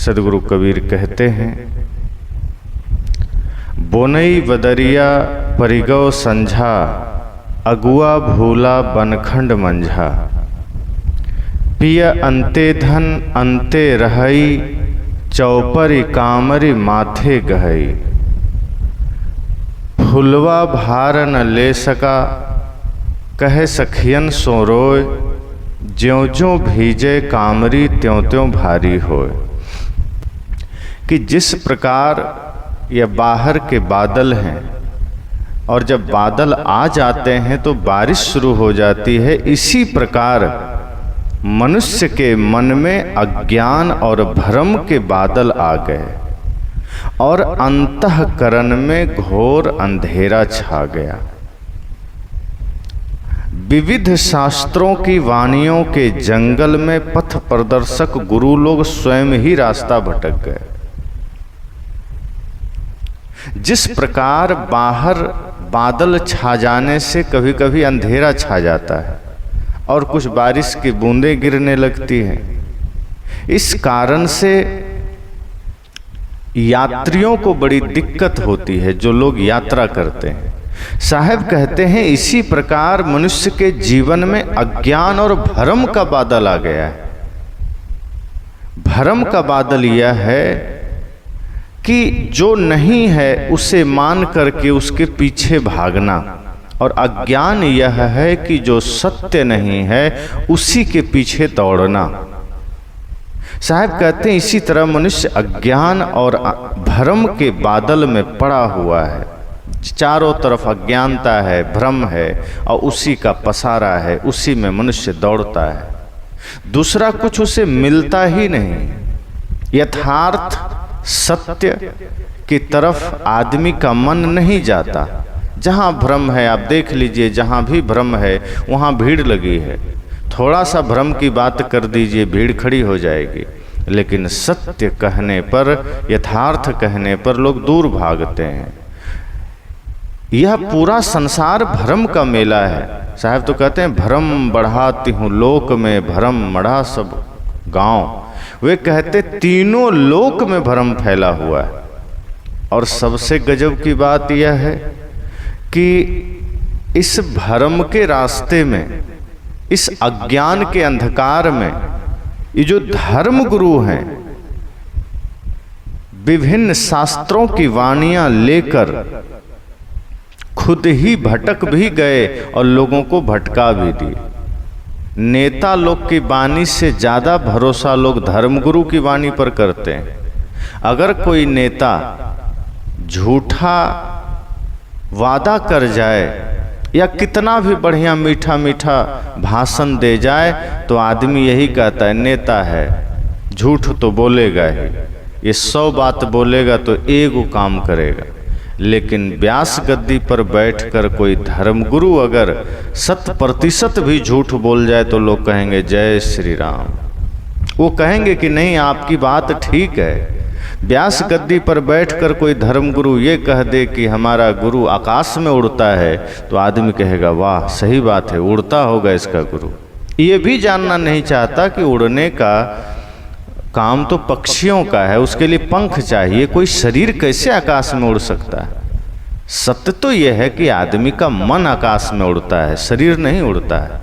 सदगुरु कबीर कहते हैं, बोनई बदरिया परिगौ संझा, अगुआ भूला बनखंड मंझा। पिय अंते धन अंते रहई, चौपरी कामरी माथे गहई। फुलवा भार न ले सका, कहे सखियन सो रोय। ज्यों ज्यों भीजे कामरी त्यों त्यों भारी होय। कि जिस प्रकार ये बाहर के बादल हैं और जब बादल आ जाते हैं तो बारिश शुरू हो जाती है, इसी प्रकार मनुष्य के मन में अज्ञान और भ्रम के बादल आ गए और अंतःकरण में घोर अंधेरा छा गया। विविध शास्त्रों की वाणियों के जंगल में पथ प्रदर्शक गुरु लोग स्वयं ही रास्ता भटक गए। जिस प्रकार बाहर बादल छा जाने से कभी कभी अंधेरा छा जाता है और कुछ बारिश की बूंदें गिरने लगती हैं, इस कारण से यात्रियों को बड़ी दिक्कत होती है जो लोग यात्रा करते हैं। साहब कहते हैं इसी प्रकार मनुष्य के जीवन में अज्ञान और भ्रम का बादल आ गया है। भ्रम का बादल यह है कि जो नहीं है उसे मान करके उसके पीछे भागना, और अज्ञान यह है कि जो सत्य नहीं है उसी के पीछे दौड़ना। साहब कहते हैं इसी तरह मनुष्य अज्ञान और भ्रम के बादल में पड़ा हुआ है। चारों तरफ अज्ञानता है, भ्रम है और उसी का पसारा है, उसी में मनुष्य दौड़ता है। दूसरा कुछ उसे मिलता ही नहीं। यथार्थ सत्य की तरफ आदमी का मन नहीं जाता। जहाँ भ्रम है, आप देख लीजिए, जहाँ भी भ्रम है वहाँ भीड़ लगी है। थोड़ा सा भ्रम की बात कर दीजिए, भीड़ खड़ी हो जाएगी। लेकिन सत्य कहने पर, यथार्थ कहने पर लोग दूर भागते हैं। यह पूरा संसार भ्रम का मेला है। साहब तो कहते हैं भ्रम बढ़ाती हूँ लोक में, भ्रम मढ़ा सब गांव। वे कहते तीनों लोक में भ्रम फैला हुआ है। और सबसे गजब की बात यह है कि इस भ्रम के रास्ते में, इस अज्ञान के अंधकार में, ये जो धर्म गुरु हैं विभिन्न शास्त्रों की वाणियां लेकर खुद ही भटक भी गए और लोगों को भटका भी दिए। नेता लोग की वाणी से ज्यादा भरोसा लोग धर्मगुरु की वाणी पर करते हैं। अगर कोई नेता झूठा वादा कर जाए या कितना भी बढ़िया मीठा मीठा भाषण दे जाए तो आदमी यही कहता है नेता है, झूठ तो बोलेगा ही, ये 100 बात बोलेगा तो एगो काम करेगा। लेकिन व्यास गद्दी पर बैठकर कोई धर्मगुरु अगर 100% भी झूठ बोल जाए तो लोग कहेंगे जय श्री राम। वो कहेंगे कि नहीं आपकी बात ठीक है। व्यास गद्दी पर बैठकर कोई धर्मगुरु ये कह दे कि हमारा गुरु आकाश में उड़ता है तो आदमी कहेगा वाह सही बात है, उड़ता होगा इसका गुरु। ये भी जानना नहीं चाहता कि उड़ने का काम तो पक्षियों का है, उसके लिए पंख चाहिए। कोई शरीर कैसे आकाश में उड़ सकता है? सत्य तो यह है कि आदमी का मन आकाश में उड़ता है, शरीर नहीं उड़ता है।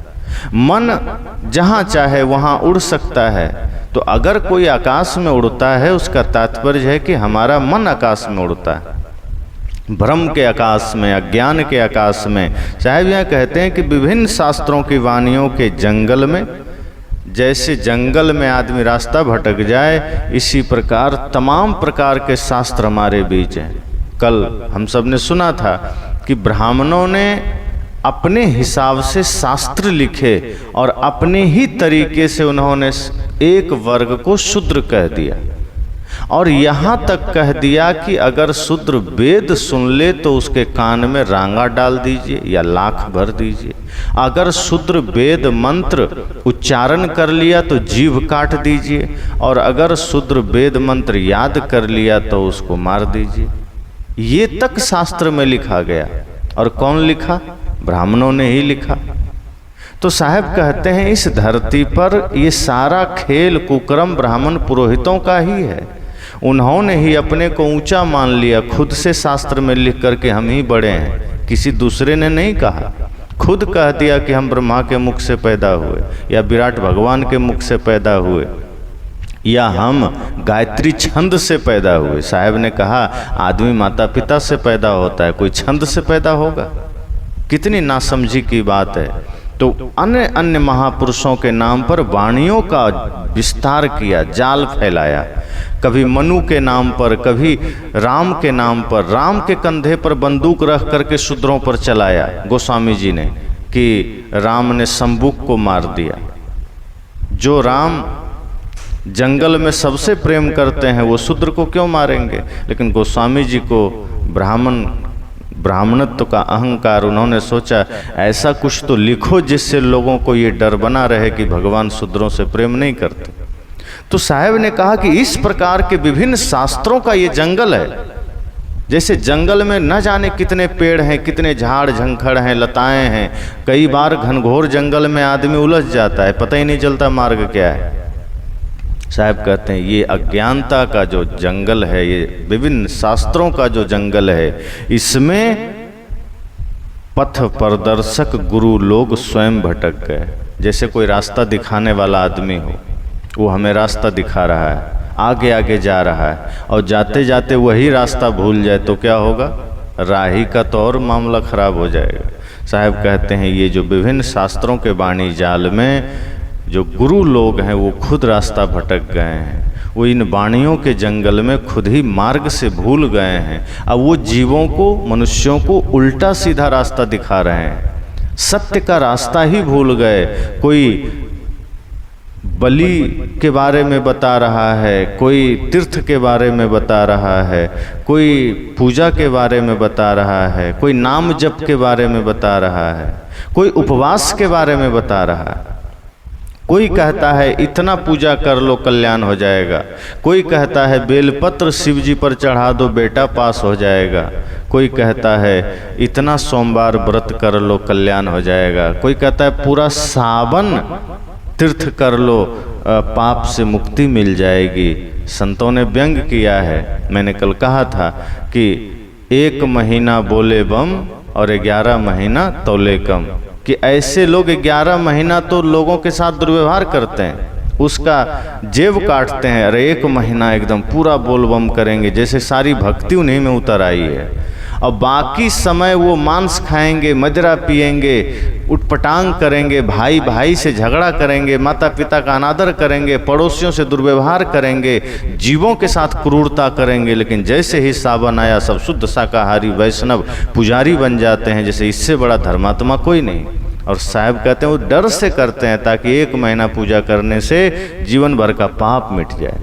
मन जहाँ चाहे वहाँ उड़ सकता है। तो अगर कोई आकाश में उड़ता है उसका तात्पर्य है कि हमारा मन आकाश में उड़ता है। भ्रम के आकाश में, अज्ञान के आकाश में। साहब यहाँ कहते हैं कि विभिन्न शास्त्रों की वाणियों के जंगल में, जैसे जंगल में आदमी रास्ता भटक जाए, इसी प्रकार तमाम प्रकार के शास्त्र हमारे बीच हैं। कल हम सब ने सुना था कि ब्राह्मणों ने अपने हिसाब से शास्त्र लिखे और अपने ही तरीके से उन्होंने एक वर्ग को शूद्र कह दिया। और यहाँ तक कह दिया कि अगर शूद्र वेद सुन ले तो उसके कान में रांगा डाल दीजिए या लाख भर दीजिए। अगर शूद्र वेद मंत्र उच्चारण कर लिया तो जीभ काट दीजिए, और अगर शूद्र वेद मंत्र याद कर लिया तो उसको मार दीजिए। ये तक शास्त्र में लिखा गया। और कौन लिखा? ब्राह्मणों ने ही लिखा। तो साहब कहते हैं इस धरती पर ये सारा खेल कुकर्म ब्राह्मण पुरोहितों का ही है। उन्होंने ही अपने को ऊंचा मान लिया, खुद से शास्त्र में लिख करके हम ही बड़े हैं, किसी दूसरे ने नहीं कहा। खुद कह दिया कि हम ब्रह्मा के मुख से पैदा हुए, या विराट भगवान के मुख से पैदा हुए, या हम गायत्री छंद से पैदा हुए। साहब ने कहा आदमी माता पिता से पैदा होता है, कोई छंद से पैदा होगा? कितनी नासमझी की बात है। तो अन्य अन्य महापुरुषों के नाम पर वाणियों का विस्तार किया, जाल फैलाया। कभी मनु के नाम पर, कभी राम के नाम पर, राम के कंधे पर बंदूक रख करके शूद्रों पर चलाया गोस्वामी जी ने, कि राम ने शंबुक को मार दिया। जो राम जंगल में सबसे प्रेम करते हैं वो शूद्र को क्यों मारेंगे? लेकिन गोस्वामी जी को ब्राह्मणत्व का अहंकार, उन्होंने सोचा ऐसा कुछ तो लिखो जिससे लोगों को ये डर बना रहे कि भगवान शूद्रों से प्रेम नहीं करते। तो साहब ने कहा कि इस प्रकार के विभिन्न शास्त्रों का ये जंगल है। जैसे जंगल में न जाने कितने पेड़ हैं, कितने झाड़ झंखड़ हैं, लताएं हैं। कई बार घनघोर जंगल में आदमी उलझ जाता है, पता ही नहीं चलता मार्ग क्या है। साहब कहते हैं ये अज्ञानता का जो जंगल है, ये विभिन्न शास्त्रों का जो जंगल है, इसमें पथ प्रदर्शक गुरु लोग स्वयं भटक गए। जैसे कोई रास्ता दिखाने वाला आदमी हो, वो हमें रास्ता दिखा रहा है, आगे आगे जा रहा है, और जाते जाते वही रास्ता भूल जाए तो क्या होगा? राही का तो और मामला खराब हो जाएगा। साहब कहते हैं ये जो विभिन्न शास्त्रों के वाणी जाल में जो गुरु लोग हैं वो खुद रास्ता भटक गए हैं, वो इन वाणियों के जंगल में खुद ही मार्ग से भूल गए हैं। अब वो जीवों को, मनुष्यों को उल्टा सीधा रास्ता दिखा रहे हैं, सत्य का रास्ता ही भूल गए। कोई बलि के बारे में बता रहा है, कोई तीर्थ के बारे में बता रहा है, कोई पूजा के बारे में बता रहा है, कोई नाम जप के बारे में बता रहा है, कोई उपवास के बारे में बता रहा है। कोई कहता है इतना पूजा कर लो कल्याण हो जाएगा, कोई कहता है बेलपत्र शिव जी पर चढ़ा दो बेटा पास हो जाएगा, कोई कहता है इतना सोमवार व्रत कर लो कल्याण हो जाएगा, कोई कहता है पूरा सावन तीर्थ कर लो पाप से मुक्ति मिल जाएगी। संतों ने व्यंग किया है, मैंने कल कहा था कि 1 महीना बोले बम और 11 महीना तौले कम, कि ऐसे लोग 11 महीना तो लोगों के साथ दुर्व्यवहार करते हैं, उसका जेब काटते हैं। अरे 1 महीना एकदम पूरा बोलबम करेंगे, जैसे सारी भक्ति उन्हीं में उतर आई है। और बाकी समय वो मांस खाएंगे, मदिरा पिएंगे, उटपटांग करेंगे, भाई भाई से झगड़ा करेंगे, माता पिता का अनादर करेंगे, पड़ोसियों से दुर्व्यवहार करेंगे, जीवों के साथ क्रूरता करेंगे। लेकिन जैसे ही सावन आया सब शुद्ध शाकाहारी वैष्णव पुजारी बन जाते हैं, जैसे इससे बड़ा धर्मात्मा कोई नहीं। और साहब कहते हैं वो डर से करते हैं ताकि 1 महीना पूजा करने से जीवन भर का पाप मिट जाए।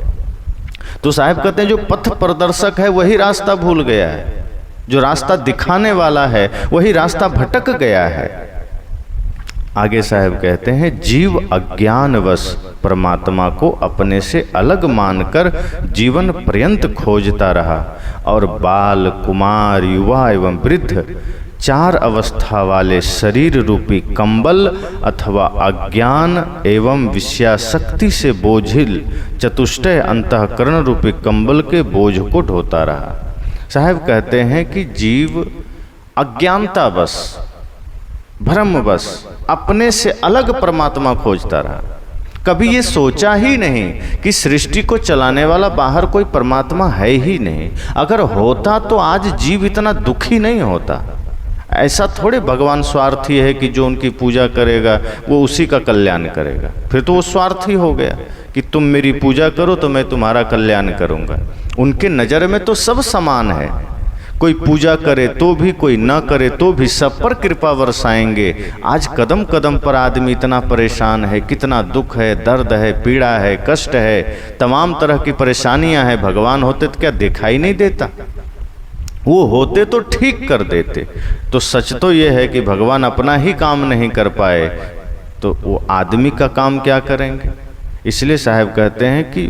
तो साहब कहते हैं जो पथ प्रदर्शक है वही रास्ता भूल गया है, जो रास्ता दिखाने वाला है वही रास्ता भटक गया है। आगे साहब कहते हैं जीव अज्ञानवश परमात्मा को अपने से अलग मानकर जीवन पर्यंत खोजता रहा, और बाल, कुमार, युवा एवं वृद्ध 4 अवस्था वाले शरीर रूपी कंबल अथवा अज्ञान एवं विषयाशक्ति से बोझिल चतुष्टय अंतःकरण रूपी कंबल के बोझ को ढोता रहा। साहब कहते हैं कि जीव अज्ञानता बस, भ्रम बस अपने से अलग परमात्मा खोजता रहा। कभी ये सोचा ही नहीं कि सृष्टि को चलाने वाला बाहर कोई परमात्मा है ही नहीं। अगर होता तो आज जीव इतना दुखी नहीं होता। ऐसा थोड़े भगवान स्वार्थी है कि जो उनकी पूजा करेगा वो उसी का कल्याण करेगा, फिर तो वो स्वार्थी हो गया कि तुम मेरी पूजा करो तो मैं तुम्हारा कल्याण करूँगा। उनके नज़र में तो सब समान है, कोई पूजा करे तो भी, कोई न करे तो भी, सब पर कृपा बरसाएंगे। आज कदम कदम पर आदमी इतना परेशान है, कितना दुख है, दर्द है, पीड़ा है, कष्ट है, तमाम तरह की परेशानियां हैं। भगवान होते तो क्या दिखाई नहीं देता? वो होते तो ठीक कर देते। तो सच तो ये है कि भगवान अपना ही काम नहीं कर पाए तो वो आदमी का काम क्या करेंगे। इसलिए साहब कहते हैं कि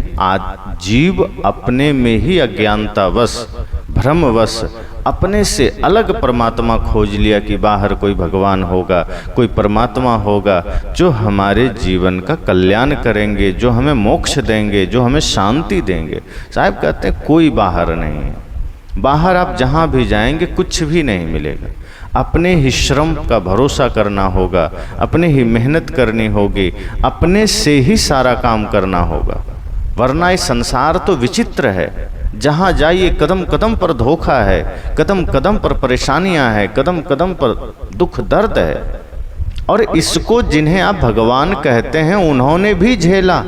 जीव अपने में ही अज्ञानतावश, भ्रमवश अपने से अलग परमात्मा खोज लिया कि बाहर कोई भगवान होगा, कोई परमात्मा होगा जो हमारे जीवन का कल्याण करेंगे, जो हमें मोक्ष देंगे, जो हमें शांति देंगे। साहब कहते हैं कोई बाहर नहीं है। बाहर आप जहाँ भी जाएंगे कुछ भी नहीं मिलेगा। अपने ही श्रम का भरोसा करना होगा, अपने ही मेहनत करनी होगी, अपने से ही सारा काम करना होगा। वरना ये संसार तो विचित्र है। जहाँ जाइए कदम कदम पर धोखा है, कदम कदम पर परेशानियाँ हैं, कदम कदम पर दुख दर्द है। और इसको जिन्हें आप भगवान कहते हैं उन्होंने भी झेला।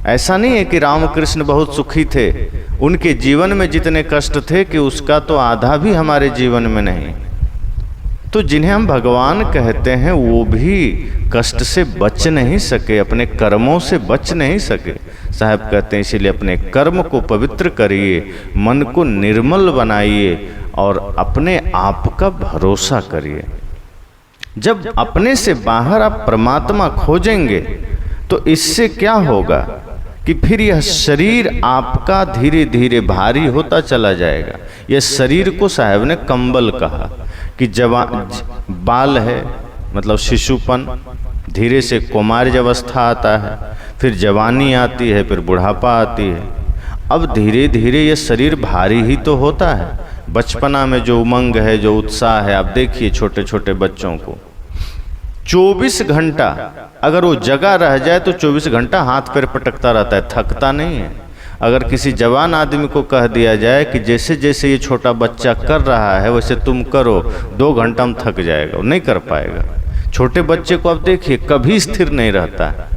ऐसा नहीं है कि रामकृष्ण बहुत सुखी थे, उनके जीवन में जितने कष्ट थे कि उसका तो आधा भी हमारे जीवन में नहीं। तो जिन्हें हम भगवान कहते हैं वो भी कष्ट से बच नहीं सके, अपने कर्मों से बच नहीं सके। साहब कहते हैं इसीलिए अपने कर्म को पवित्र करिए, मन को निर्मल बनाइए और अपने आप का भरोसा करिए। जब अपने से बाहर आप परमात्मा खोजेंगे तो इससे क्या होगा कि फिर यह शरीर आपका धीरे धीरे भारी होता चला जाएगा। यह शरीर को साहब ने कंबल कहा कि बाल है मतलब शिशुपन, धीरे से कौमार्य अवस्था आता है, फिर जवानी आती है, फिर बुढ़ापा आती है। अब धीरे धीरे ये शरीर भारी ही तो होता है। बचपना में जो उमंग है, जो उत्साह है, आप देखिए छोटे छोटे बच्चों को 24 घंटा अगर वो जगा रह जाए तो 24 घंटा हाथ पैर पटकता रहता है, थकता नहीं है। अगर किसी जवान आदमी को कह दिया जाए कि जैसे जैसे ये छोटा बच्चा कर रहा है वैसे तुम करो, 2 घंटा में थक जाएगा, वो नहीं कर पाएगा। छोटे बच्चे को आप देखिए कभी स्थिर नहीं रहता है।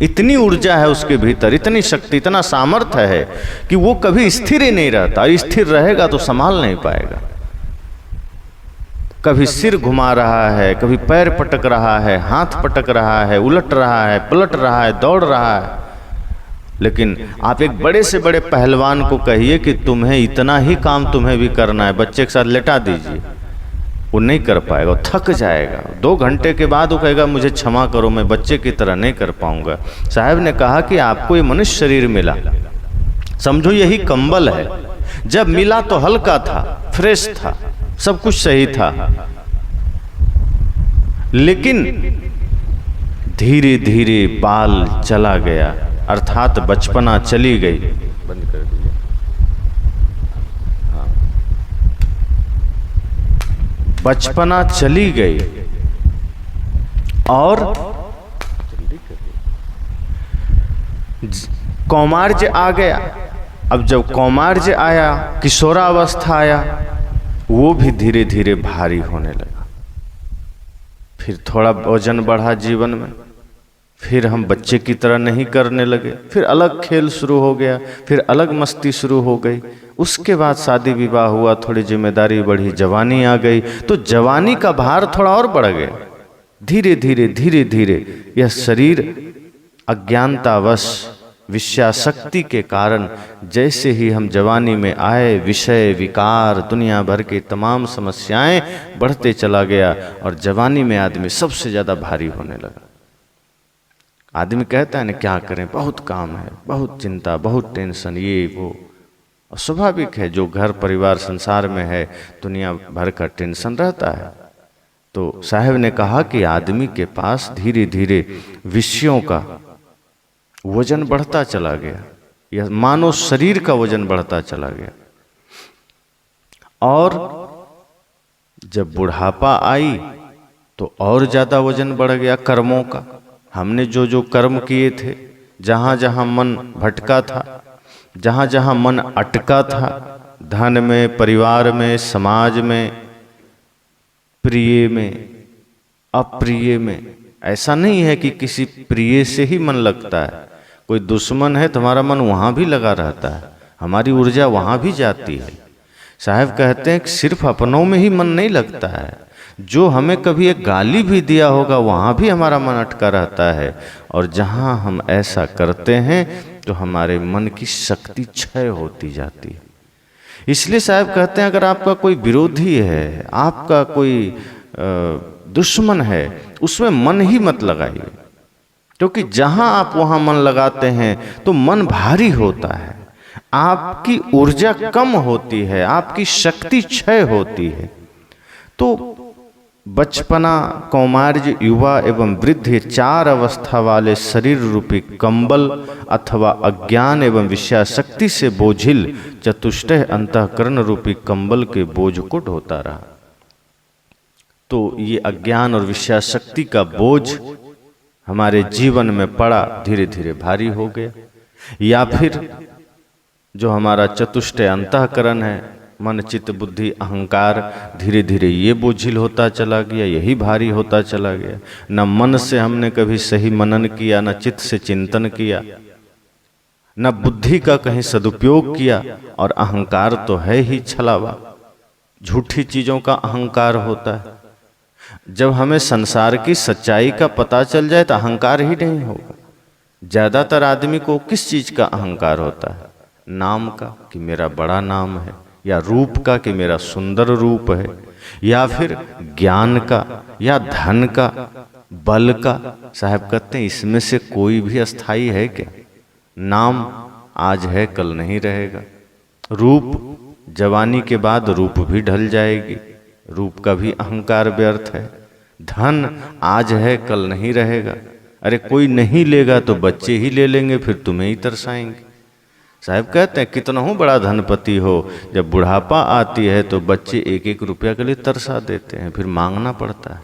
इतनी ऊर्जा है उसके भीतर, इतनी शक्ति, इतना सामर्थ्य है कि वो कभी स्थिर ही नहीं रहता। स्थिर रहेगा तो संभाल नहीं पाएगा। कभी सिर घुमा रहा है, कभी पैर पटक रहा है, हाथ पटक रहा है, उलट रहा है, पलट रहा है, दौड़ रहा है। लेकिन आप एक बड़े से बड़े पहलवान को कहिए कि तुम्हें इतना ही काम तुम्हें भी करना है, बच्चे के साथ लेटा दीजिए, वो नहीं कर पाएगा, वो थक जाएगा। 2 घंटे के बाद वो कहेगा मुझे क्षमा करो, मैं बच्चे की तरह नहीं कर पाऊंगा। साहब ने कहा कि आपको ये मनुष्य शरीर मिला, समझो यही कंबल है। जब मिला तो हल्का था, फ्रेश था, सब कुछ सही था, लेकिन धीरे धीरे बाल चला गया, अर्थात बचपना चली गई। बंद कर दीजिए। हाँ, बचपना चली गई और कौमार्य आ गया। अब जब कौमार्य आया, किशोरावस्था आया, वो भी धीरे धीरे भारी होने लगा। फिर थोड़ा वजन बढ़ा जीवन में, फिर हम बच्चे की तरह नहीं करने लगे, फिर अलग खेल शुरू हो गया, फिर अलग मस्ती शुरू हो गई। उसके बाद शादी विवाह हुआ, थोड़ी जिम्मेदारी बढ़ी, जवानी आ गई, तो जवानी का भार थोड़ा और बढ़ गया। धीरे धीरे धीरे धीरे यह शरीर अज्ञानतावश विषयाशक्ति के कारण जैसे ही हम जवानी में आए, विषय विकार दुनिया भर की तमाम समस्याएं बढ़ते चला गया और जवानी में आदमी सबसे ज़्यादा भारी होने लगा। आदमी कहता है ना क्या करें, बहुत काम है, बहुत चिंता, बहुत टेंशन, ये वो। और स्वाभाविक है, जो घर परिवार संसार में है दुनिया भर का टेंशन रहता है। तो साहब ने कहा कि आदमी के पास धीरे धीरे विषयों का वजन बढ़ता चला गया, यह मानव शरीर का वजन बढ़ता चला गया। और जब बुढ़ापा आई तो और ज्यादा वजन बढ़ गया कर्मों का। हमने जो जो कर्म किए थे, जहाँ जहाँ मन भटका था, जहाँ जहाँ मन अटका था, धन में, परिवार में, समाज में, प्रिय में, अप्रिय में। ऐसा नहीं है कि किसी प्रिय से ही मन लगता है, कोई दुश्मन है तुम्हारा मन वहाँ भी लगा रहता है, हमारी ऊर्जा वहाँ भी जाती है। साहब कहते हैं कि सिर्फ अपनों में ही मन नहीं लगता है, जो हमें कभी एक गाली भी दिया होगा वहाँ भी हमारा मन अटका रहता है। और जहाँ हम ऐसा करते हैं तो हमारे मन की शक्ति क्षय होती जाती है। इसलिए साहब कहते हैं अगर आपका कोई विरोधी है, आपका कोई दुश्मन है, उसमें मन ही मत लगाइए, क्योंकि जहाँ आप वहाँ मन लगाते हैं तो मन भारी होता है। आपकी ऊर्जा कम होती है, आपकी शक्ति क्षय होती है। तो बचपना, कौमार्य, युवा एवं वृद्ध, ये 4 अवस्था वाले शरीर रूपी कंबल अथवा अज्ञान एवं विषयाशक्ति से बोझिल चतुष्टय अंतःकरण रूपी कंबल के बोझ को ढोता रहा। तो ये अज्ञान और विषयाशक्ति का बोझ हमारे जीवन में पड़ा, धीरे धीरे भारी हो गया। या फिर जो हमारा चतुष्टय अंतःकरण है, मन, चित्त, बुद्धि, अहंकार, धीरे धीरे ये बोझिल होता चला गया, यही भारी होता चला गया। न मन से हमने कभी सही मनन किया, न चित्त से चिंतन किया, न बुद्धि का कहीं सदुपयोग किया, और अहंकार तो है ही छलावा, झूठी चीजों का अहंकार होता है। जब हमें संसार की सच्चाई का पता चल जाए तो अहंकार ही नहीं होगा। ज्यादातर आदमी को किस चीज का अहंकार होता है? नाम का, कि मेरा बड़ा नाम है, या रूप का, कि मेरा सुंदर रूप है, या फिर ज्ञान का, या धन का, बल का। साहब कहते हैं इसमें से कोई भी अस्थाई है क्या? नाम आज है कल नहीं रहेगा, रूप जवानी के बाद रूप भी ढल जाएगी, रूप का भी अहंकार व्यर्थ है। धन आज है कल नहीं रहेगा, अरे कोई नहीं लेगा तो बच्चे ही ले लेंगे, फिर तुम्हें ही तरसाएंगे। साहब कहते हैं कितना हो बड़ा धनपति हो, जब बुढ़ापा आती है तो बच्चे 1-1 रुपया के लिए तरसा देते हैं, फिर मांगना पड़ता है।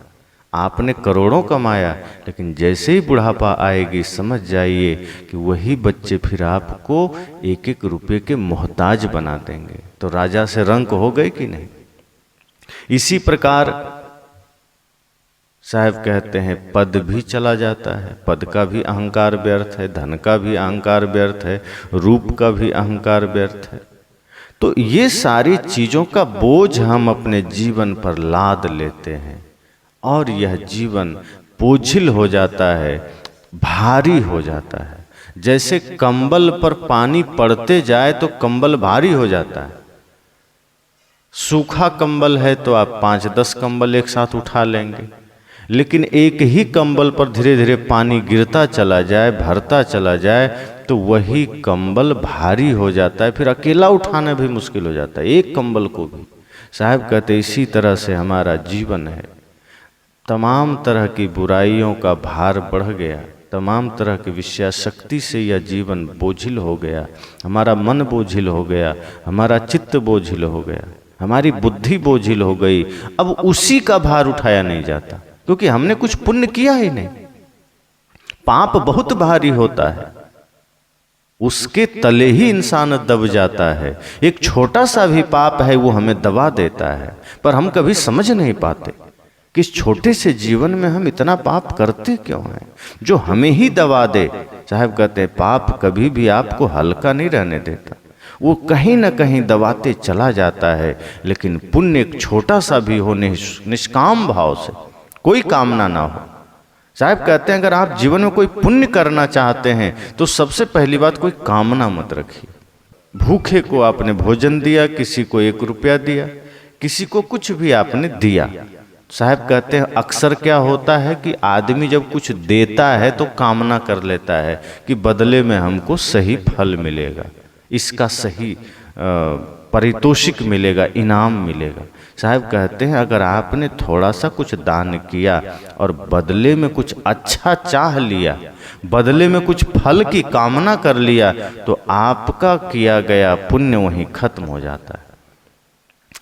आपने करोड़ों कमाया, लेकिन जैसे ही बुढ़ापा आएगी समझ जाइए कि वही बच्चे फिर आपको 1-1 रुपये के मोहताज बना देंगे। तो राजा से रंक हो गए कि नहीं? इसी प्रकार साहब कहते हैं पद भी चला जाता है, पद का भी अहंकार व्यर्थ है, धन का भी अहंकार व्यर्थ है, रूप का भी अहंकार व्यर्थ है। तो ये सारी चीजों का बोझ हम अपने जीवन पर लाद लेते हैं और यह जीवन बोझिल हो जाता है, भारी हो जाता है। जैसे कंबल पर पानी पड़ते जाए तो कंबल भारी हो जाता है। सूखा कंबल है तो आप 5-10 कंबल एक साथ उठा लेंगे, लेकिन एक ही कंबल पर धीरे धीरे पानी गिरता चला जाए, भरता चला जाए, तो वही कंबल भारी हो जाता है, फिर अकेला उठाना भी मुश्किल हो जाता है एक कंबल को भी। साहब कहते इसी तरह से हमारा जीवन है। तमाम तरह की बुराइयों का भार बढ़ गया, तमाम तरह की विषयाशक्ति से यह जीवन बोझिल हो गया, हमारा मन बोझिल हो गया, हमारा चित्त बोझिल हो गया, हमारी बुद्धि बोझिल हो गई। अब उसी का भार उठाया नहीं जाता, क्योंकि हमने कुछ पुण्य किया ही नहीं। पाप बहुत भारी होता है, उसके तले ही इंसान दब जाता है। एक छोटा सा भी पाप है वो हमें दबा देता है, पर हम कभी समझ नहीं पाते कि इस छोटे से जीवन में हम इतना पाप करते क्यों हैं, जो हमें ही दबा दे। साहब कहते हैं पाप कभी भी आपको हल्का नहीं रहने देता, वो कहीं ना कहीं दबाते चला जाता है। लेकिन पुण्य एक छोटा सा भी हो, निष्काम भाव से, कोई कामना ना हो। साहब कहते हैं अगर आप जीवन में कोई पुण्य करना चाहते हैं तो सबसे पहली बात कोई कामना मत रखिए। भूखे को आपने भोजन दिया, किसी को 1 रुपया दिया, किसी को कुछ भी आपने दिया। साहब कहते हैं अक्सर क्या होता है कि आदमी जब कुछ देता है तो कामना कर लेता है कि बदले में हमको सही फल मिलेगा, इसका सही पारितोषिक मिलेगा, इनाम मिलेगा। साहब कहते हैं अगर आपने थोड़ा सा कुछ दान किया और बदले में कुछ अच्छा चाह लिया, बदले में कुछ फल की कामना कर लिया, तो आपका किया गया पुण्य वहीं खत्म हो जाता है।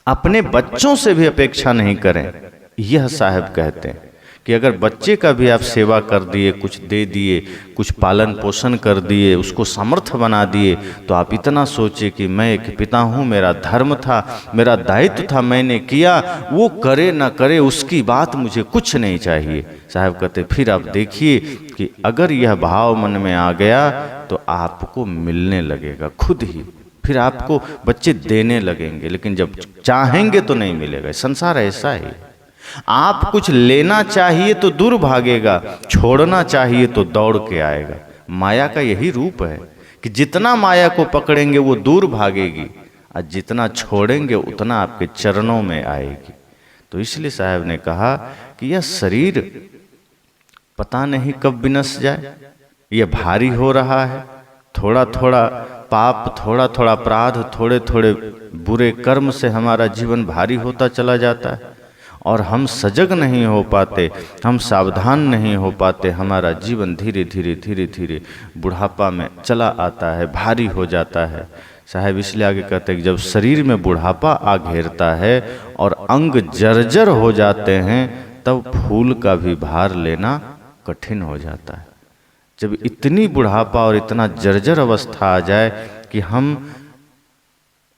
अपने बच्चों से भी अपेक्षा नहीं करें। यह साहब कहते हैं कि अगर बच्चे का भी आप सेवा कर दिए, कुछ दे दिए, कुछ पालन पोषण कर दिए, उसको समर्थ बना दिए, तो आप इतना सोचे कि मैं एक पिता हूँ, मेरा धर्म था, मेरा दायित्व था, मैंने किया, वो करे ना करे उसकी बात मुझे कुछ नहीं चाहिए। साहब कहते फिर आप देखिए कि अगर यह भाव मन में आ गया तो आपको मिलने लगेगा खुद ही, फिर आपको बच्चे देने लगेंगे। लेकिन जब चाहेंगे तो नहीं मिलेगा। संसार ऐसा ही, आप कुछ लेना चाहिए तो दूर भागेगा, छोड़ना चाहिए तो दौड़ के आएगा। माया का यही रूप है कि जितना माया को पकड़ेंगे वो दूर भागेगी, और जितना छोड़ेंगे उतना आपके चरणों में आएगी। तो इसलिए साहब ने कहा कि यह शरीर पता नहीं कब विनश जाए, यह भारी हो रहा है, थोड़ा थोड़ा पाप, थोड़ा थोड़ा अपराध, थोड़े थोड़े बुरे कर्म से हमारा जीवन भारी होता चला जाता है और हम सजग नहीं हो पाते, हम सावधान नहीं हो पाते। हमारा जीवन धीरे धीरे धीरे धीरे बुढ़ापा में चला आता है, भारी हो जाता है। साहब इसलिए आगे कहते हैं कि जब शरीर में बुढ़ापा आ घेरता है और अंग जर्जर हो जाते हैं, तब फूल का भी भार लेना कठिन हो जाता है। जब इतनी बुढ़ापा और इतना जर्जर अवस्था आ जाए कि हम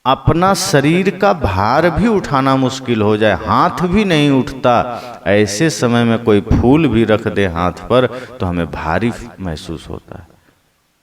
अपना शरीर का भार भी उठाना मुश्किल हो जाए, हाथ भी नहीं उठता, ऐसे समय में कोई फूल भी रख दे हाथ पर तो हमें भारी महसूस होता है।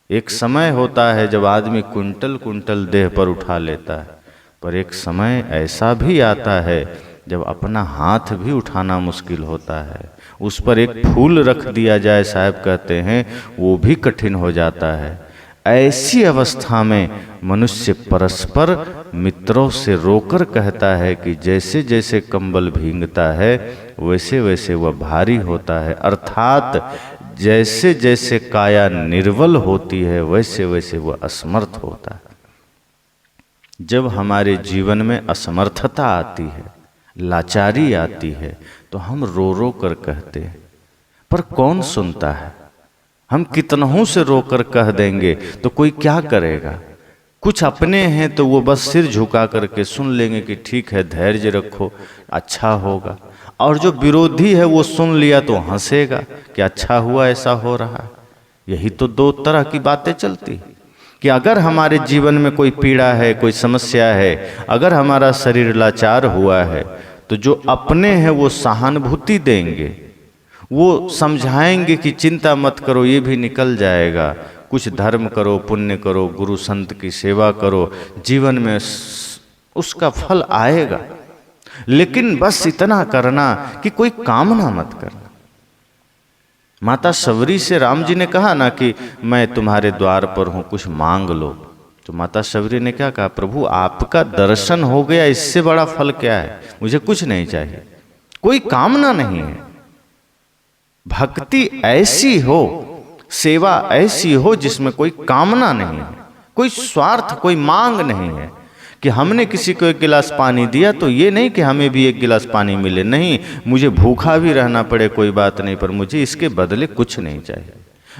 एक समय होता है जब आदमी कुंटल कुंटल देह पर उठा लेता है, पर एक समय ऐसा भी आता है जब अपना हाथ भी उठाना मुश्किल होता है। उस पर एक फूल रख दिया जाए, साहब कहते हैं, वो भी कठिन हो जाता है। ऐसी अवस्था में मनुष्य परस्पर मित्रों से रोकर कहता है कि जैसे जैसे कंबल भींगता है वैसे वैसे वह भारी होता है, अर्थात जैसे जैसे काया निर्बल होती है वैसे वैसे वह असमर्थ होता है। जब हमारे जीवन में असमर्थता आती है, लाचारी आती है, तो हम रो रो कर कहते हैं, पर कौन सुनता है? हम कितनों से रोकर कह देंगे तो कोई क्या करेगा? कुछ अपने हैं तो वो बस सिर झुका करके सुन लेंगे कि ठीक है, धैर्य रखो, अच्छा होगा। और जो विरोधी है वो सुन लिया तो हंसेगा कि अच्छा हुआ ऐसा हो रहा है। यही तो दो तरह की बातें चलती कि अगर हमारे जीवन में कोई पीड़ा है, कोई समस्या है, अगर हमारा शरीर लाचार हुआ है, तो जो अपने हैं वो सहानुभूति देंगे, वो समझाएंगे कि चिंता मत करो, ये भी निकल जाएगा, कुछ धर्म करो, पुण्य करो, गुरु संत की सेवा करो, जीवन में उसका फल आएगा। लेकिन बस इतना करना कि कोई कामना मत करना। माता शबरी से राम जी ने कहा ना कि मैं तुम्हारे द्वार पर हूं, कुछ मांग लो। तो माता शबरी ने क्या कहा? प्रभु आपका दर्शन हो गया, इससे बड़ा फल क्या है? मुझे कुछ नहीं चाहिए, कोई कामना नहीं है। भक्ति ऐसी हो, सेवा ऐसी हो जिसमें कोई कामना नहीं है, कोई स्वार्थ, कोई मांग नहीं है कि हमने किसी को एक गिलास पानी दिया तो ये नहीं कि हमें भी एक गिलास पानी मिले। नहीं, मुझे भूखा भी रहना पड़े कोई बात नहीं, पर मुझे इसके बदले कुछ नहीं चाहिए।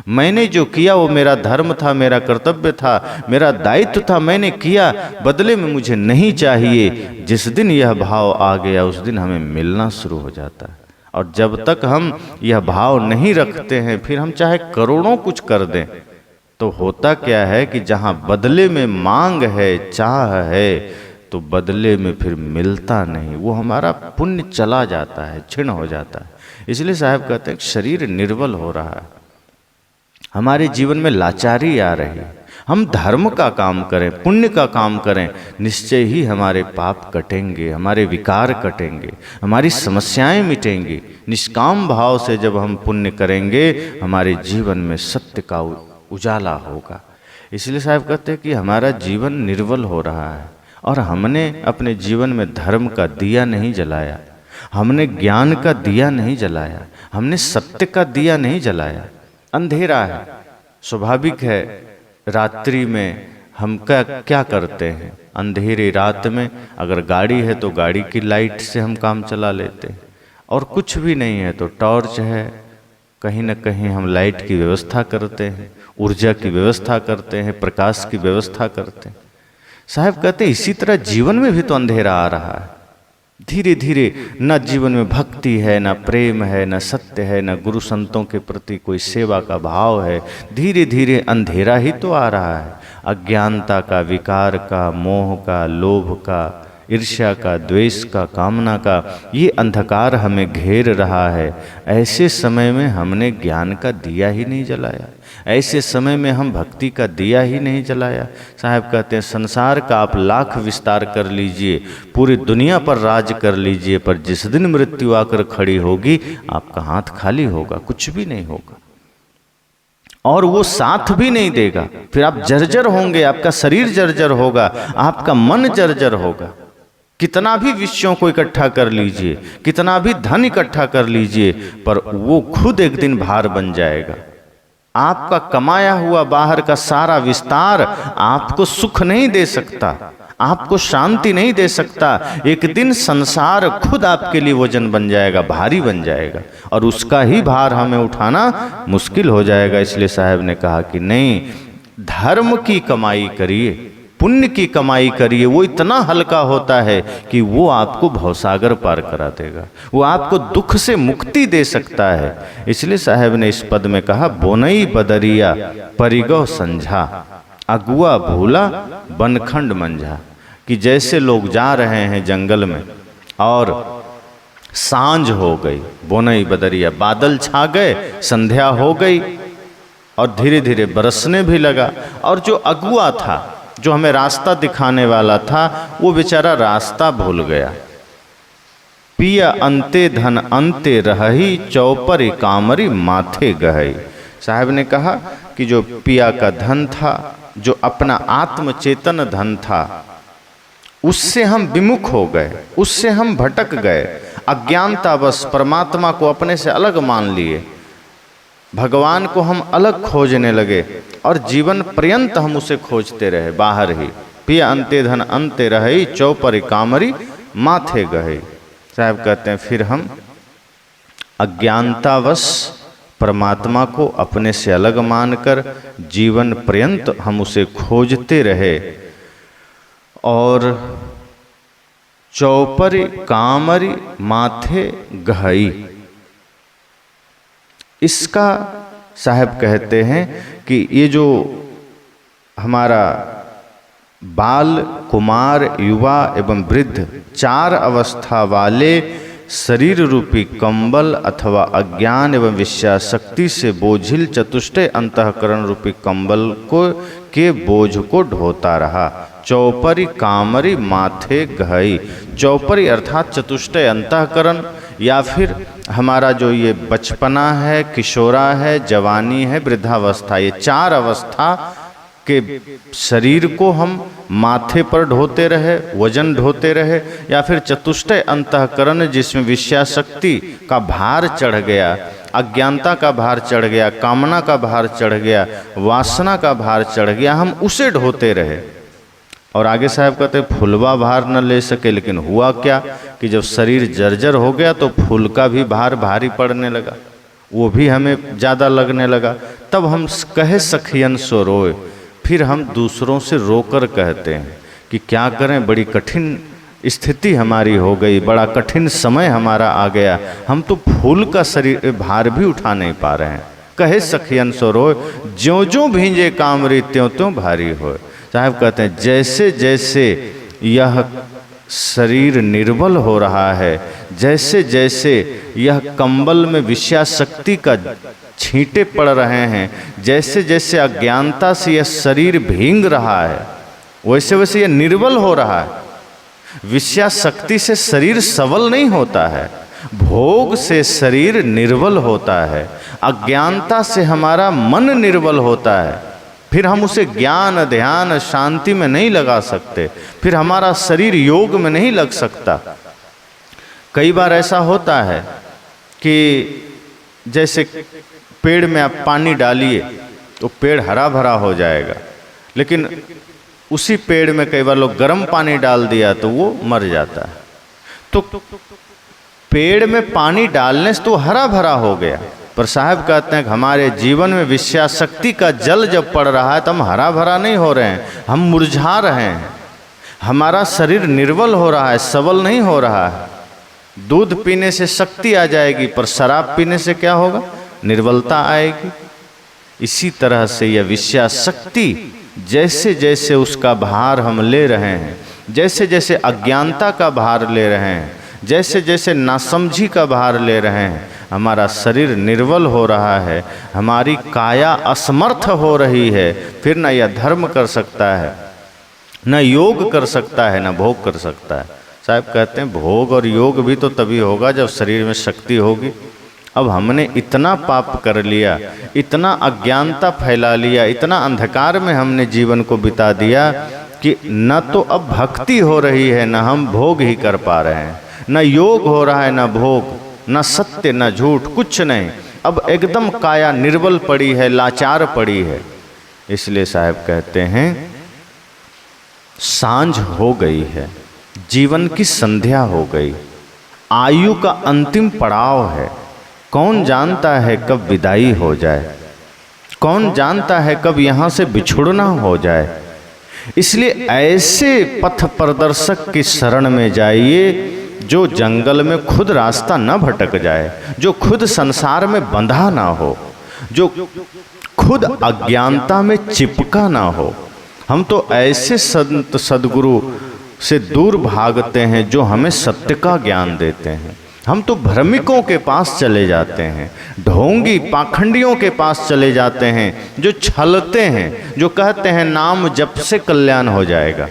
मैंने जो किया वो मेरा धर्म था, मेरा कर्तव्य था, मेरा दायित्व था, मैंने किया, बदले में मुझे नहीं चाहिए। जिस दिन यह भाव आ गया उस दिन हमें मिलना शुरू हो जाता है। और जब तक हम यह भाव नहीं रखते हैं, फिर हम चाहे करोड़ों कुछ कर दें, तो होता क्या है कि जहां बदले में मांग है, चाह है, तो बदले में फिर मिलता नहीं, वो हमारा पुण्य चला जाता है, क्षीण हो जाता है। इसलिए साहब कहते हैं शरीर निर्बल हो रहा है, हमारे जीवन में लाचारी आ रही है। हम धर्म का काम करें, पुण्य का काम करें, निश्चय ही हमारे पाप कटेंगे, हमारे विकार कटेंगे, हमारी समस्याएं मिटेंगी। निष्काम भाव से जब हम पुण्य करेंगे, हमारे जीवन में सत्य का उजाला होगा। इसलिए साहब कहते हैं कि हमारा जीवन निर्बल हो रहा है और हमने अपने जीवन में धर्म का दिया नहीं जलाया, हमने ज्ञान का दिया नहीं जलाया, हमने सत्य का दिया नहीं जलाया। अंधेरा है, स्वाभाविक है, रात्रि में हम क्या करते हैं? अंधेरी रात में अगर गाड़ी है तो गाड़ी की लाइट से हम काम चला लेते हैं, और कुछ भी नहीं है तो टॉर्च है, कहीं न कहीं हम लाइट की व्यवस्था करते हैं, ऊर्जा की व्यवस्था करते हैं, प्रकाश की व्यवस्था करते हैं। साहब कहते हैं इसी तरह जीवन में भी तो अंधेरा आ रहा है। धीरे धीरे न जीवन में भक्ति है, न प्रेम है, न सत्य है, न गुरु संतों के प्रति कोई सेवा का भाव है। धीरे धीरे अंधेरा ही तो आ रहा है, अज्ञानता का, विकार का, मोह का, लोभ का, ईर्ष्या का, द्वेष का, कामना का, ये अंधकार हमें घेर रहा है। ऐसे समय में हमने ज्ञान का दिया ही नहीं जलाया, ऐसे समय में हम भक्ति का दिया ही नहीं जलाया। साहब कहते हैं संसार का आप लाख विस्तार कर लीजिए, पूरी दुनिया पर राज कर लीजिए, पर जिस दिन मृत्यु आकर खड़ी होगी आपका हाथ खाली होगा, कुछ भी नहीं होगा, और वो साथ भी नहीं देगा। फिर आप जर्जर होंगे, आपका शरीर जर्जर होगा, आपका मन जर्जर होगा। कितना भी विषयों को इकट्ठा कर लीजिए, कितना भी धन इकट्ठा कर लीजिए, पर वो खुद एक दिन भार बन जाएगा। आपका कमाया हुआ बाहर का सारा विस्तार आपको सुख नहीं दे सकता, आपको शांति नहीं दे सकता। एक दिन संसार खुद आपके लिए वजन बन जाएगा, भारी बन जाएगा, और उसका ही भार हमें उठाना मुश्किल हो जाएगा। इसलिए साहब ने कहा कि नहीं, धर्म की कमाई करिए, पुण्य की कमाई करिए, वो इतना हल्का होता है कि वो आपको भवसागर पार करा देगा, वो आपको दुख से मुक्ति दे सकता है। इसलिए साहब ने इस पद में कहा, बोनई बदरिया परिगौ संझा, अगुआ भूला बनखंड मंझा। कि जैसे लोग जा रहे हैं जंगल में और सांझ हो गई, बोनई बदरिया, बादल छा गए, संध्या हो गई और धीरे धीरे बरसने भी लगा, और जो अगुआ था, जो हमें रास्ता दिखाने वाला था, वो बेचारा रास्ता भूल गया। पिया अंते धन अंते रही, चौपरी कामरी माथे गहई। साहब ने कहा कि जो पिया का धन था, जो अपना आत्मचेतन धन था, उससे हम विमुख हो गए, उससे हम भटक गए। अज्ञानता बस परमात्मा को अपने से अलग मान लिए, भगवान को हम अलग खोजने लगे और जीवन पर्यंत हम उसे खोजते रहे बाहर ही। पिया अंते धन अंते रही, चौपरी कामरी माथे गहे। साहब कहते हैं फिर हम अज्ञानतावश परमात्मा को अपने से अलग मानकर जीवन पर्यंत हम उसे खोजते रहे, और चौपरी कामरी माथे गहई। इसका साहब कहते हैं कि ये जो हमारा बाल, कुमार, युवा एवं वृद्ध, चार अवस्था वाले शरीर रूपी कंबल अथवा अज्ञान एवं विषयाशक्ति से बोझिल चतुष्टय अंतःकरण रूपी कंबल को के बोझ को ढोता रहा। चौपरी कामरी माथे गहई। चौपरी अर्थात चतुष्टय अंतःकरण, या फिर हमारा जो ये बचपना है, किशोरा है, जवानी है, वृद्धावस्था, ये चार अवस्था के शरीर को हम माथे पर ढोते रहे, वजन ढोते रहे, या फिर चतुष्टय अंतःकरण जिसमें विषयाशक्ति का भार चढ़ गया, अज्ञानता का भार चढ़ गया, कामना का भार चढ़ गया, वासना का भार चढ़ गया, हम उसे ढोते रहे। और आगे साहब कहते फुलवा भार न ले सके, लेकिन हुआ क्या कि जब शरीर जर्जर हो गया तो फूल का भी भार भारी पड़ने लगा, वो भी हमें ज़्यादा लगने लगा। तब हम कहे सखियन सो रोए, फिर हम दूसरों से रोकर कहते हैं कि क्या करें, बड़ी कठिन स्थिति हमारी हो गई, बड़ा कठिन समय हमारा आ गया, हम तो फूल का शरीर भार भी उठा नहीं पा रहे हैं। कहे सखियन सो रोए, ज्यों ज्यों भींजे कामरी त्यों त्यों भारी होए। साहब कहते हैं जैसे जैसे यह शरीर निर्बल हो रहा है, जैसे जैसे यह कंबल में विषयाशक्ति का छींटे पड़ रहे हैं, जैसे जैसे अज्ञानता से यह शरीर भींग रहा है, वैसे वैसे यह निर्बल हो रहा है। विषयाशक्ति से शरीर सबल नहीं होता है, भोग से शरीर निर्बल होता है, अज्ञानता से हमारा मन निर्बल होता है। फिर हम उसे ज्ञान, ध्यान, शांति में नहीं लगा सकते, फिर हमारा शरीर योग में नहीं लग सकता। कई बार ऐसा होता है कि जैसे पेड़ में आप पानी डालिए तो पेड़ हरा भरा हो जाएगा, लेकिन उसी पेड़ में कई बार लोग गर्म पानी डाल दिया तो वो मर जाता है। तो पेड़ में पानी डालने से तो हरा भरा हो गया, पर साहब कहते हैं कि हमारे जीवन में विषयाशक्ति का जल जब पड़ रहा है तो हम हरा भरा नहीं हो रहे हैं, हम मुरझा रहे हैं, हमारा शरीर निर्बल हो रहा है, सबल नहीं हो रहा है। दूध पीने से शक्ति आ जाएगी, पर शराब पीने से क्या होगा, निर्बलता आएगी। इसी तरह से यह विषयाशक्ति जैसे जैसे उसका भार हम ले रहे हैं, जैसे जैसे अज्ञानता का भार ले रहे हैं, जैसे जैसे नासमझी का भार ले रहे हैं, हमारा शरीर निर्बल हो रहा है, हमारी काया असमर्थ हो रही है। फिर न यह धर्म कर सकता है, न योग कर सकता है, न भोग कर सकता है। साहब कहते हैं भोग और योग भी तो तभी होगा जब शरीर में शक्ति होगी। अब हमने इतना पाप कर लिया, इतना अज्ञानता फैला लिया, इतना अंधकार में हमने जीवन को बिता दिया कि न तो अब भक्ति हो रही है, न हम भोग ही कर पा रहे हैं, न योग हो रहा है, न भोग, न सत्य, न झूठ, कुछ नहीं। अब एकदम काया निर्बल पड़ी है, लाचार पड़ी है। इसलिए साहब कहते हैं सांझ हो गई है, जीवन की संध्या हो गई, आयु का अंतिम पड़ाव है। कौन जानता है कब विदाई हो जाए, कौन जानता है कब यहाँ से बिछुड़ना हो जाए। इसलिए ऐसे पथ प्रदर्शक की शरण में जाइए जो जंगल में खुद रास्ता न भटक जाए, जो खुद संसार में बंधा ना हो, जो खुद अज्ञानता में चिपका ना हो। हम तो ऐसे संत सद्गुरु से दूर भागते हैं जो हमें सत्य का ज्ञान देते हैं। हम तो भ्रमिकों के पास चले जाते हैं, ढोंगी पाखंडियों के पास चले जाते हैं, जो छलते हैं, जो कहते हैं नाम जप से कल्याण हो जाएगा,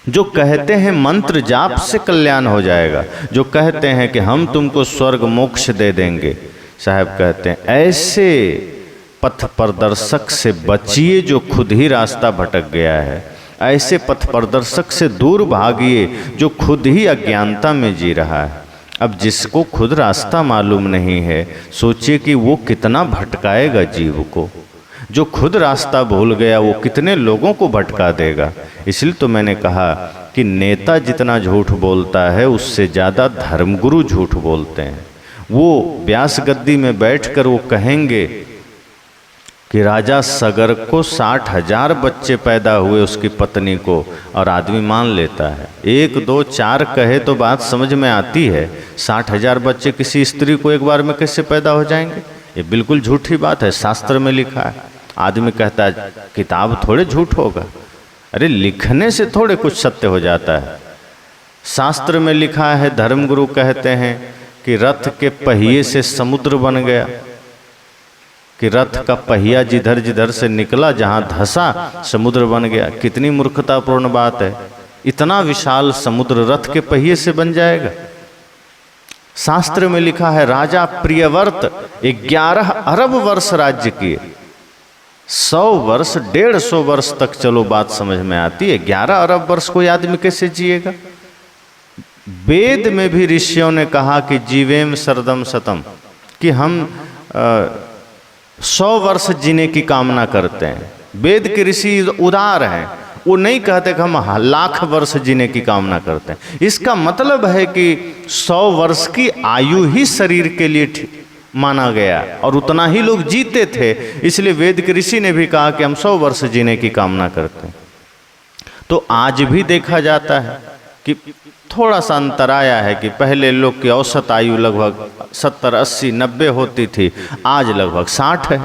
जो कहते हैं मंत्र जाप से कल्याण हो जाएगा, जो कहते हैं कि हम तुमको स्वर्ग मोक्ष दे देंगे। साहब कहते हैं ऐसे पथ प्रदर्शक से बचिए जो खुद ही रास्ता भटक गया है। ऐसे पथ प्रदर्शक से दूर भागिए जो खुद ही अज्ञानता में जी रहा है। अब जिसको खुद रास्ता मालूम नहीं है, सोचिए कि वो कितना भटकाएगा जीव को। जो खुद रास्ता भूल गया वो कितने लोगों को भटका देगा। इसलिए तो मैंने कहा कि नेता जितना झूठ बोलता है उससे ज़्यादा धर्मगुरु झूठ बोलते हैं। वो व्यास गद्दी में बैठकर वो कहेंगे कि राजा सगर को 60,000 बच्चे पैदा हुए उसकी पत्नी को, और आदमी मान लेता है। 1 2 4 कहे तो बात समझ में आती है, 60,000 बच्चे किसी स्त्री को एक बार में कैसे पैदा हो जाएंगे? ये बिल्कुल झूठी बात है, शास्त्र में लिखा है। आदमी कहता है किताब थोड़े झूठ होगा, अरे लिखने से थोड़े कुछ सत्य हो जाता है। शास्त्र में लिखा है, धर्मगुरु कहते हैं कि रथ के पहिए से समुद्र बन गया, कि रथ का पहिया जिधर जिधर से निकला जहां धंसा समुद्र बन गया। कितनी मूर्खतापूर्ण बात है, इतना विशाल समुद्र रथ के पहिए से बन जाएगा। शास्त्र में लिखा है राजा प्रियव्रत 11 अरब वर्ष राज्य किए। 100 वर्ष 150 वर्ष तक चलो बात समझ में आती है, 11 अरब वर्ष कोई आदमी कैसे जिएगा? वेद में भी ऋषियों ने कहा कि जीवेम शरदम शतम, कि हम 100 वर्ष जीने की कामना करते हैं। वेद के ऋषि उदार हैं, वो नहीं कहते कि हम लाख वर्ष जीने की कामना करते हैं। इसका मतलब है कि 100 वर्ष की आयु ही शरीर के लिए माना गया और उतना ही लोग जीते थे। इसलिए वेद के ऋषि ने भी कहा कि हम 100 वर्ष जीने की कामना करते हैं। तो आज भी देखा जाता है कि थोड़ा सा अंतर आया है कि पहले लोग की औसत आयु लगभग 70 80 90 होती थी, आज लगभग 60 है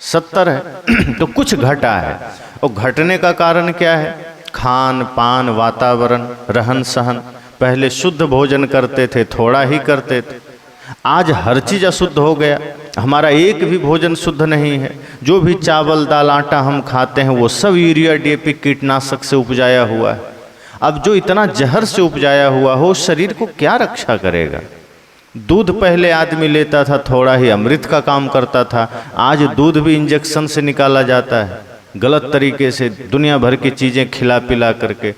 70 है। तो कुछ घटा है, और घटने का कारण क्या है? खान पान, वातावरण, रहन सहन। पहले शुद्ध भोजन करते थे, थोड़ा ही करते थे, आज हर चीज़ अशुद्ध हो गया। हमारा एक भी भोजन शुद्ध नहीं है। जो भी चावल दाल आटा हम खाते हैं वो सब यूरिया डीएपी कीटनाशक से उपजाया हुआ है। अब जो इतना जहर से उपजाया हुआ हो शरीर को क्या रक्षा करेगा? दूध पहले आदमी लेता था, थोड़ा ही अमृत का काम करता था। आज दूध भी इंजेक्शन से निकाला जाता है, गलत तरीके से दुनिया भर की चीज़ें खिला पिला करके।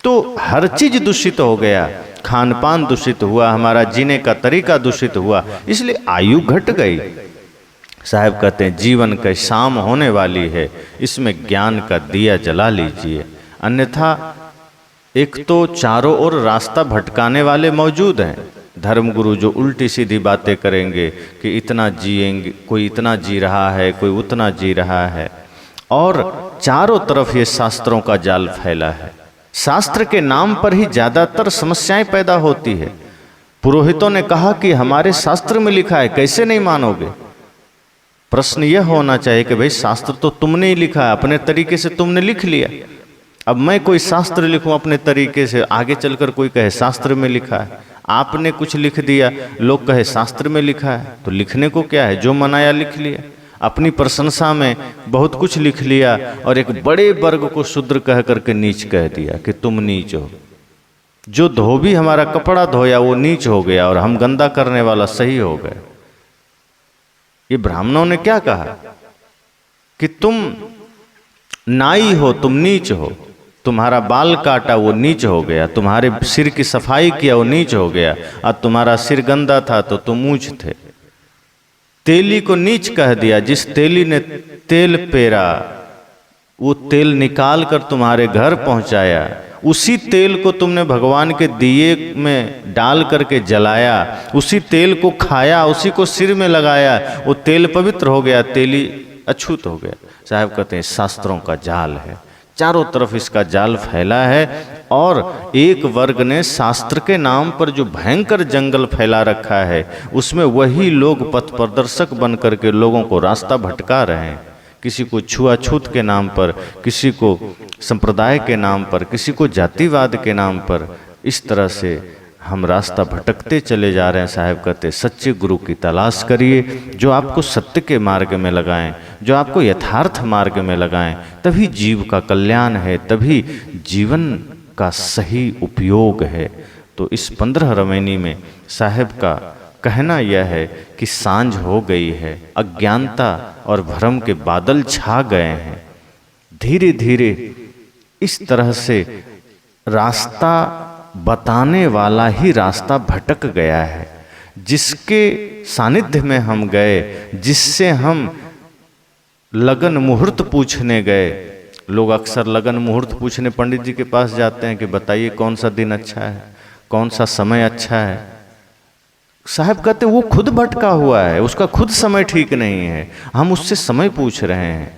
तो हर चीज़ दूषित हो गया, खान पान दूषित हुआ, हमारा जीने का तरीका दूषित हुआ, इसलिए आयु घट गई। साहब कहते हैं जीवन का शाम होने वाली है, इसमें ज्ञान का दिया जला लीजिए, अन्यथा एक तो चारों ओर रास्ता भटकाने वाले मौजूद हैं। धर्मगुरु जो उल्टी सीधी बातें करेंगे कि इतना जिएंगे, कोई इतना जी रहा है, कोई उतना जी रहा है, और चारों तरफ ये शास्त्रों का जाल फैला है। शास्त्र के नाम पर ही ज़्यादातर समस्याएं पैदा होती है। पुरोहितों ने कहा कि हमारे शास्त्र में लिखा है, कैसे नहीं मानोगे? प्रश्न यह होना चाहिए कि भाई शास्त्र तो तुमने ही लिखा है, अपने तरीके से तुमने लिख लिया। अब मैं कोई शास्त्र लिखूं अपने तरीके से, आगे चलकर कोई कहे शास्त्र में लिखा है। आपने कुछ लिख दिया, लोग कहे शास्त्र में लिखा है, तो लिखने को क्या है? जो मनाया लिख लिया। अपनी प्रशंसा में बहुत कुछ लिख लिया और एक बड़े वर्ग को शूद्र कह करके नीच कह दिया कि तुम नीच हो। जो धोबी हमारा कपड़ा धोया वो नीच हो गया और हम गंदा करने वाला सही हो गए। ये ब्राह्मणों ने क्या कहा कि तुम नाई हो, तुम नीच हो, तुम्हारा बाल काटा वो नीच हो गया, तुम्हारे सिर की सफाई किया वो नीच हो गया, और तुम्हारा सिर गंदा था तो तुम ऊंच थे। तेली को नीच कह दिया। जिस तेली ने तेल पेरा, वो तेल निकाल कर तुम्हारे घर पहुंचाया, उसी तेल को तुमने भगवान के दिए में डाल करके जलाया, उसी तेल को खाया, उसी को सिर में लगाया, वो तेल पवित्र हो गया, तेली अछूत हो गया। साहब कहते हैं शास्त्रों का जाल है, चारों तरफ इसका जाल फैला है। और एक वर्ग ने शास्त्र के नाम पर जो भयंकर जंगल फैला रखा है, उसमें वही लोग पथ प्रदर्शक बन करके लोगों को रास्ता भटका रहे हैं। किसी को छुआछूत के नाम पर, किसी को संप्रदाय के नाम पर, किसी को जातिवाद के नाम पर, इस तरह से हम रास्ता भटकते चले जा रहे हैं। साहब कहते सच्चे गुरु की तलाश करिए, जो आपको सत्य के मार्ग में लगाएं, जो आपको यथार्थ मार्ग में लगाएं, तभी जीव का कल्याण है, तभी जीवन का सही उपयोग है। तो इस 15 रमैनी में साहब का कहना यह है कि सांझ हो गई है, अज्ञानता और भ्रम के बादल छा गए हैं। धीरे धीरे इस तरह से रास्ता बताने वाला ही रास्ता भटक गया है। जिसके सानिध्य में हम गए, जिससे हम लगन मुहूर्त पूछने गए, लोग अक्सर लगन मुहूर्त पूछने पंडित जी के पास जाते हैं कि बताइए कौन सा दिन अच्छा है, कौन सा समय अच्छा है। साहब कहते वो खुद भटका हुआ है, उसका खुद समय ठीक नहीं है। हम उससे समय पूछ रहे हैं,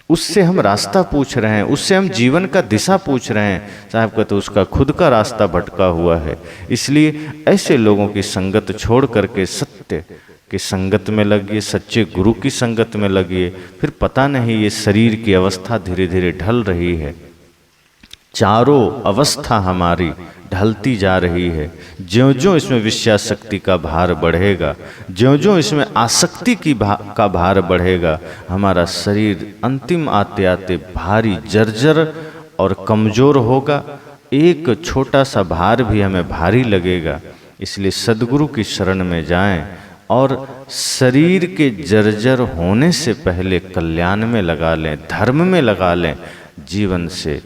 उससे हम रास्ता पूछ रहे हैं, उससे हम जीवन का दिशा पूछ रहे हैं। साहब कहते उसका खुद का रास्ता भटका हुआ है। इसलिए ऐसे लोगों की संगत छोड़ करके सत्य की संगत में लगिए, सच्चे गुरु की संगत में लगिए। फिर पता नहीं ये शरीर की अवस्था धीरे धीरे ढल रही है, चारों अवस्था हमारी ढलती जा रही है। ज्यों ज्यों इसमें विषयाशक्ति का भार बढ़ेगा, ज्यों ज्यों इसमें आसक्ति का भार बढ़ेगा, हमारा शरीर अंतिम आते आते भारी जर्जर और कमज़ोर होगा। एक छोटा सा भार भी हमें भारी लगेगा। इसलिए सद्गुरु की शरण में जाएं और शरीर के जर्जर होने से पहले कल्याण में लगा लें, धर्म में लगा लें, जीवन से